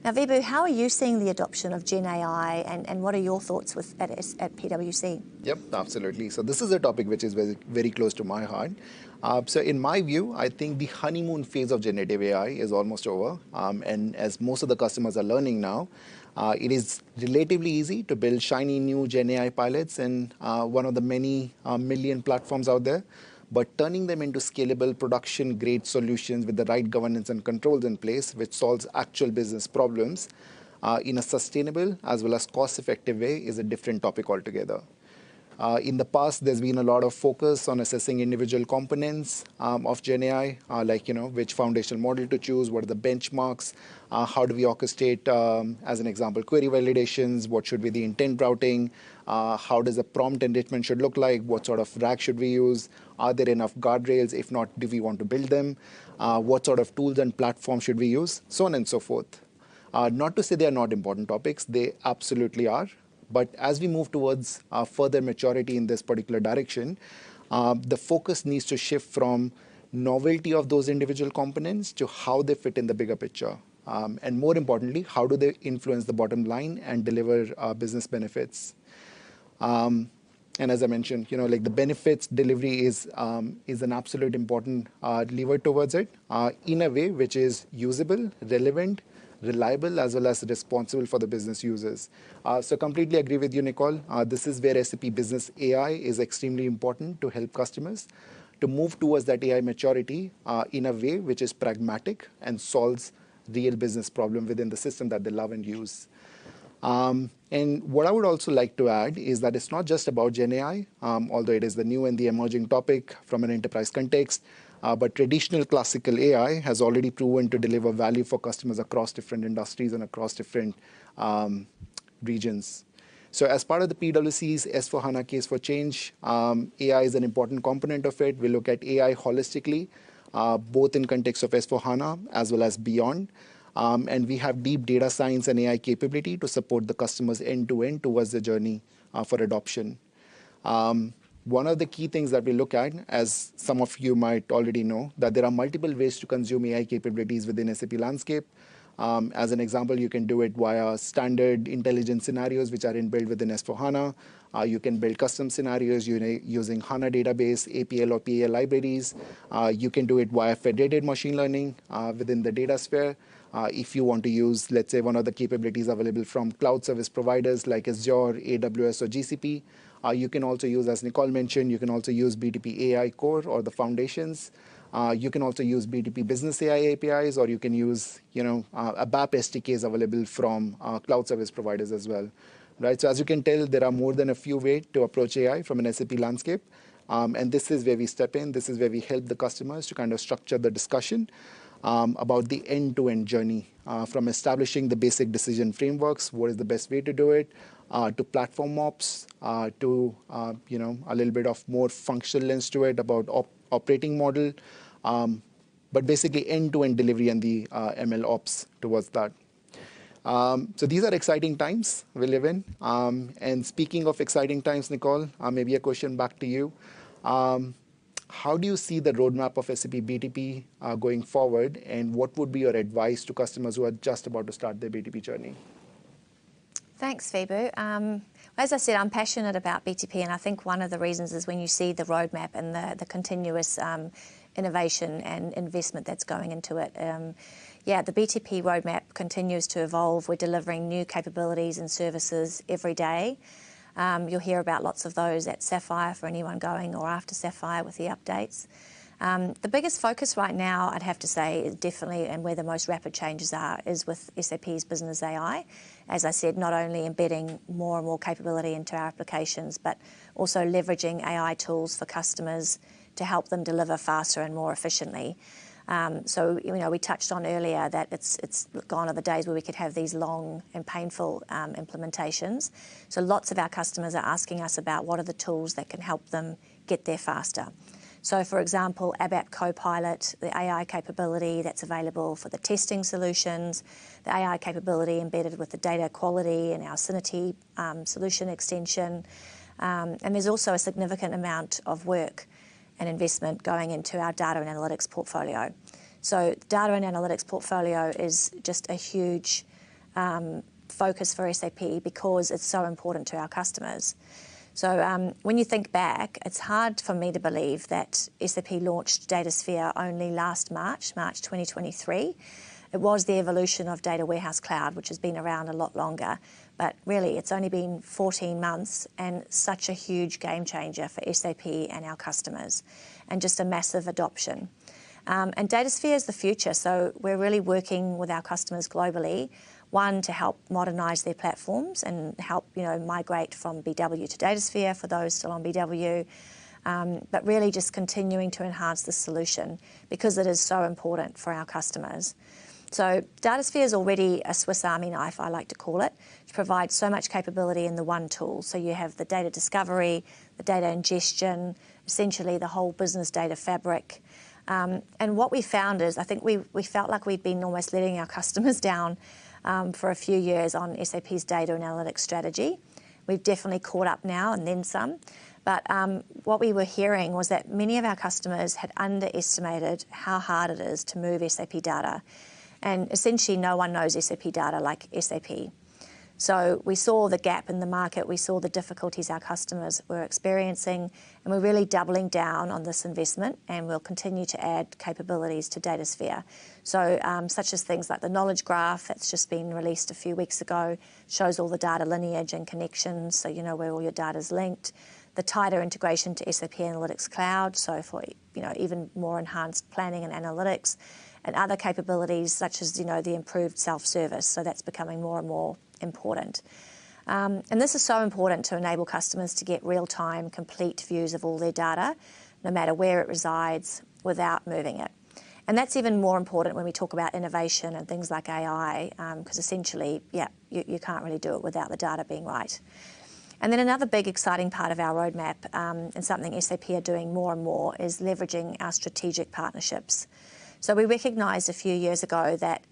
Now, Vibhu, how are you seeing the adoption of Gen AI, and what are your thoughts at PwC? Yep, absolutely. So this is a topic which is very, very close to my heart. So in my view, I think the honeymoon phase of generative AI is almost over. And as most of the customers are learning now, it is relatively easy to build shiny new Gen AI pilots in one of the many million platforms out there. but turning them into scalable production-grade solutions with the right governance and controls in place, which solves actual business problems in a sustainable as well as cost-effective way, is a different topic altogether. In the past, there's been a lot of focus on assessing individual components of GenAI, like which foundational model to choose, what are the benchmarks, how do we orchestrate, as an example, query validations, what should be the intent routing, how does the prompt enrichment should look like, what sort of RAG should we use, are there enough guardrails, if not, do we want to build them, what sort of tools and platforms should we use, so on and so forth. Not to say they are not important topics, they absolutely are. But as we move towards further maturity in this particular direction, the focus needs to shift from novelty of those individual components to how they fit in the bigger picture. And more importantly, how do they influence the bottom line and deliver business benefits? And as I mentioned, like the benefits delivery is an absolute important lever towards it in a way which is usable, relevant, reliable, as well as responsible for the business users. So completely agree with you, Nicole. This is where SAP Business AI is extremely important to help customers to move towards that AI maturity in a way which is pragmatic and solves real business problem within the system that they love and use. And what I would also like to add is that it's not just about GenAI, although it is the new and the emerging topic from an enterprise context. But traditional classical AI has already proven to deliver value for customers across different industries and across different regions. So as part of the PwC's S4HANA case for change, AI is an important component of it. We look at AI holistically, both in context of S4HANA as well as beyond. And we have deep data science and AI capability to support the customers end-to-end towards the journey for adoption. One of the key things that we look at, as some of you might already know, that there are multiple ways to consume AI capabilities within SAP landscape. As an example, you can do it via standard intelligence scenarios, which are inbuilt within S4HANA. You can build custom scenarios using HANA database, APL or PAL libraries. You can do it via federated machine learning within the data sphere. If you want to use, let's say, one of the capabilities available from cloud service providers like Azure, AWS, or GCP, you can also use, as Nicole mentioned, you can also use BTP AI Core or the foundations. You can also use BTP Business AI APIs, or you can use, ABAP SDKs available from cloud service providers as well. Right? So as you can tell, there are more than a few ways to approach AI from an SAP landscape. And this is where we step in. This is where we help the customers to kind of structure the discussion about the end-to-end journey, from establishing the basic decision frameworks, what is the best way to do it, to platform ops, to a little bit of more functional lens to it about operating model, but basically end-to-end delivery and the ML ops towards that. So these are exciting times we live in. And speaking of exciting times, Nicole, maybe a question back to you. How do you see the roadmap of SAP BTP going forward, and what would be your advice to customers who are just about to start their BTP journey? Thanks, Vibhu. As I said, I'm passionate about BTP, and I think one of the reasons is when you see the roadmap and the continuous innovation and investment that's going into it. The BTP roadmap continues to evolve. We're delivering new capabilities and services every day. You'll hear about lots of those at Sapphire for anyone going, or after Sapphire with the updates. The biggest focus right now, I'd have to say, is definitely, and where the most rapid changes are, is with SAP's Business AI. As I said, not only embedding more and more capability into our applications, but also leveraging AI tools for customers to help them deliver faster and more efficiently. So, we touched on earlier that it's gone are the days where we could have these long and painful implementations. So lots of our customers are asking us about what are the tools that can help them get there faster. So, for example, ABAP Copilot, the AI capability that's available for the testing solutions, the AI capability embedded with the data quality and our Synity solution extension. And there's also a significant amount of work and investment going into our data and analytics portfolio. So data and analytics portfolio is just a huge focus for SAP because it's so important to our customers. So when you think back, it's hard for me to believe that SAP launched DataSphere only last March 2023. It It was the evolution of Data Warehouse Cloud, which has been around a lot longer, but really it's only been 14 months and such a huge game changer for SAP and our customers, and just a massive adoption. And DataSphere is the future, so we're really working with our customers globally, one, to help modernise their platforms and help migrate from BW to DataSphere for those still on BW, but really just continuing to enhance the solution because it is so important for our customers. So DataSphere is already a Swiss Army knife, I like to call it, to provide so much capability in the one tool. So you have the data discovery, the data ingestion, essentially the whole business data fabric. And what we found is, I think we felt like we'd been almost letting our customers down for a few years on SAP's data and analytics strategy. We've definitely caught up now and then some. But what we were hearing was that many of our customers had underestimated how hard it is to move SAP data. And essentially no one knows SAP data like SAP. So we saw the gap in the market, we saw the difficulties our customers were experiencing, and we're really doubling down on this investment, and we'll continue to add capabilities to DataSphere. So such as things like the knowledge graph that's just been released a few weeks ago, shows all the data lineage and connections, so you know where all your data is linked. The tighter integration to SAP Analytics Cloud, so for even more enhanced planning and analytics, and other capabilities such as the improved self-service. So that's becoming more and more important. And this is so important to enable customers to get real-time, complete views of all their data, no matter where it resides, without moving it. And that's even more important when we talk about innovation and things like AI, because essentially, you can't really do it without the data being right. And then another big exciting part of our roadmap, and something SAP are doing more and more, is leveraging our strategic partnerships. So we recognised a few years ago that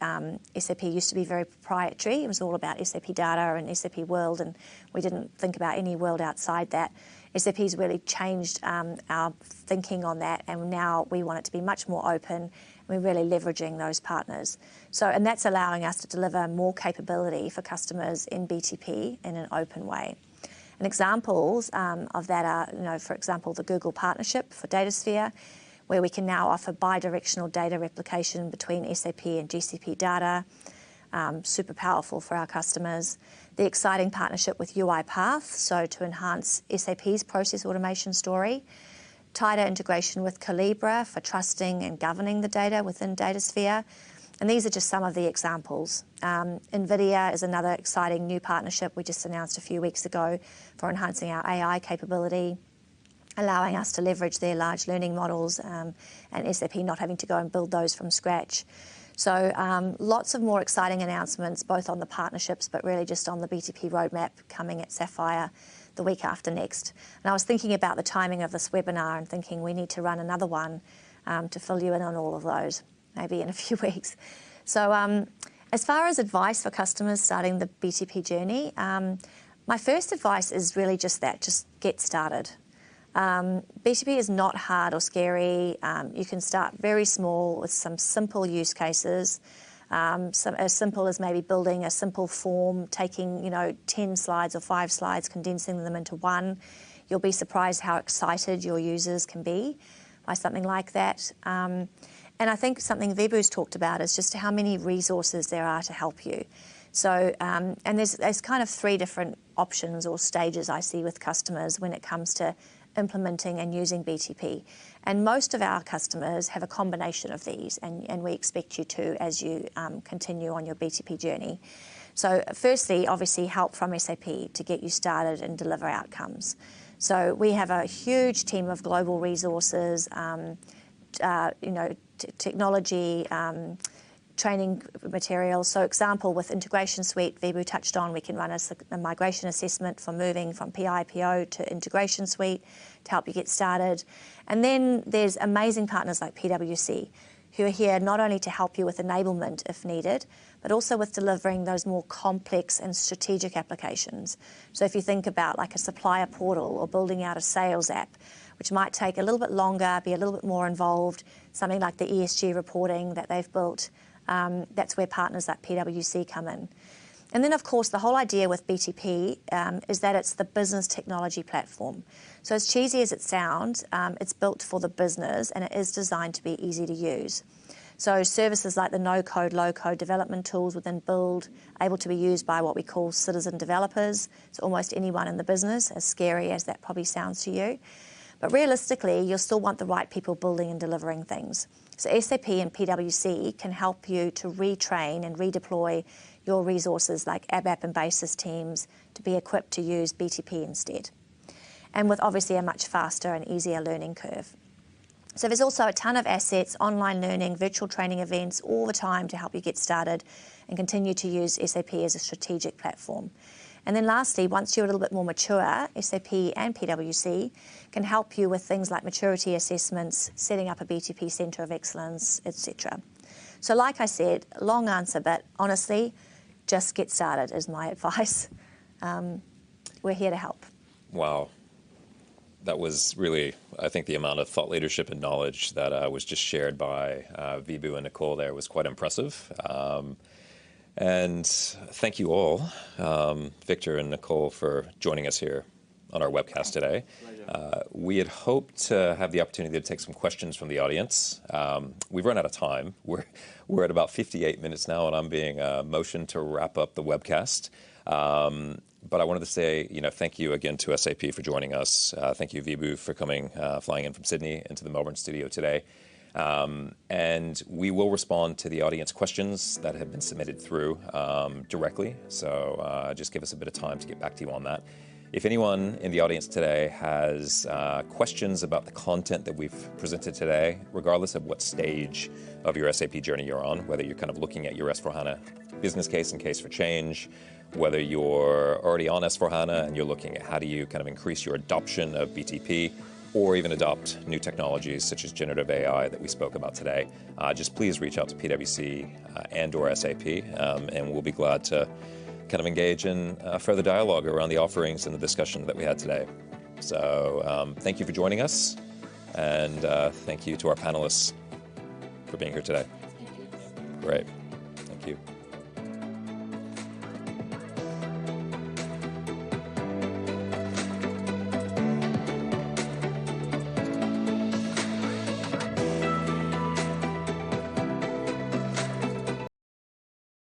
SAP used to be very proprietary. It was all about SAP data and SAP world, and we didn't think about any world outside that. SAP's really changed our thinking on that, and now we want it to be much more open, and we're really leveraging those partners. So, and that's allowing us to deliver more capability for customers in BTP in an open way. And examples of that are, for example, the Google partnership for DataSphere, where we can now offer bi-directional data replication between SAP and GCP data, super powerful for our customers. The exciting partnership with UiPath, so to enhance SAP's process automation story. Tighter integration with Calibra for trusting and governing the data within DataSphere. And these are just some of the examples. NVIDIA is another exciting new partnership we just announced a few weeks ago for enhancing our AI capability, allowing us to leverage their large learning models, and SAP not having to go and build those from scratch. So lots of more exciting announcements, both on the partnerships, but really just on the BTP roadmap coming at Sapphire the week after next. And I was thinking about the timing of this webinar and thinking we need to run another one to fill you in on all of those, maybe in a few weeks. So as far as advice for customers starting the BTP journey, my first advice is really just that, just get started. BTP is not hard or scary. You can start very small with some simple use cases, as simple as maybe building a simple form, taking 10 slides or 5 slides, condensing them into one. You'll be surprised how excited your users can be by something like that. And I think something Vibhu's talked about is just how many resources there are to help you. So, and there's kind of 3 different options or stages I see with customers when it comes to implementing and using BTP. And most of our customers have a combination of these, and we expect you to as you continue on your BTP journey. So firstly, obviously help from SAP to get you started and deliver outcomes. So we have a huge team of global resources, technology, training materials. So example, with Integration Suite, Vibhu touched on, we can run a migration assessment for moving from PIPO to Integration Suite to help you get started. And then there's amazing partners like PwC, who are here not only to help you with enablement if needed, but also with delivering those more complex and strategic applications. So if you think about like a supplier portal or building out a sales app, which might take a little bit longer, be a little bit more involved, something like the ESG reporting that they've built, that's where partners like PwC come in. And then, of course, the whole idea with BTP is that it's the business technology platform. So as cheesy as it sounds, it's built for the business and it is designed to be easy to use. So services like the no-code, low-code development tools within Build, able to be used by what we call citizen developers, so almost anyone in the business, as scary as that probably sounds to you. But realistically, you'll still want the right people building and delivering things. So SAP and PwC can help you to retrain and redeploy your resources like ABAP and BASIS teams to be equipped to use BTP instead. And with obviously a much faster and easier learning curve. So there's also a ton of assets, online learning, virtual training events all the time to help you get started and continue to use SAP as a strategic platform. And then lastly, once you're a little bit more mature, SAP and PwC can help you with things like maturity assessments, setting up a BTP Centre of Excellence, etc. So like I said, long answer, but honestly, just get started is my advice. We're here to help. Wow. That was really, I think the amount of thought leadership and knowledge that was just shared by Vibhu and Nicole there was quite impressive. And thank you all, Victor and Nicole, for joining us here on our webcast today. We had hoped to have the opportunity to take some questions from the audience. We've run out of time. We're at about 58 minutes now, and I'm being motioned to wrap up the webcast. But I wanted to say, thank you again to SAP for joining us. Thank you, Vibhu, for coming, flying in from Sydney into the Melbourne studio today. And we will respond to the audience questions that have been submitted through directly. So just give us a bit of time to get back to you on that. If anyone in the audience today has questions about the content that we've presented today, regardless of what stage of your SAP journey you're on, whether you're kind of looking at your S4HANA business case and case for change, whether you're already on S4HANA and you're looking at how do you kind of increase your adoption of BTP, or even adopt new technologies such as generative AI that we spoke about today, just please reach out to PwC and or SAP, and we'll be glad to kind of engage in further dialogue around the offerings and the discussion that we had today. So thank you for joining us, and thank you to our panelists for being here today. Great. Thank you.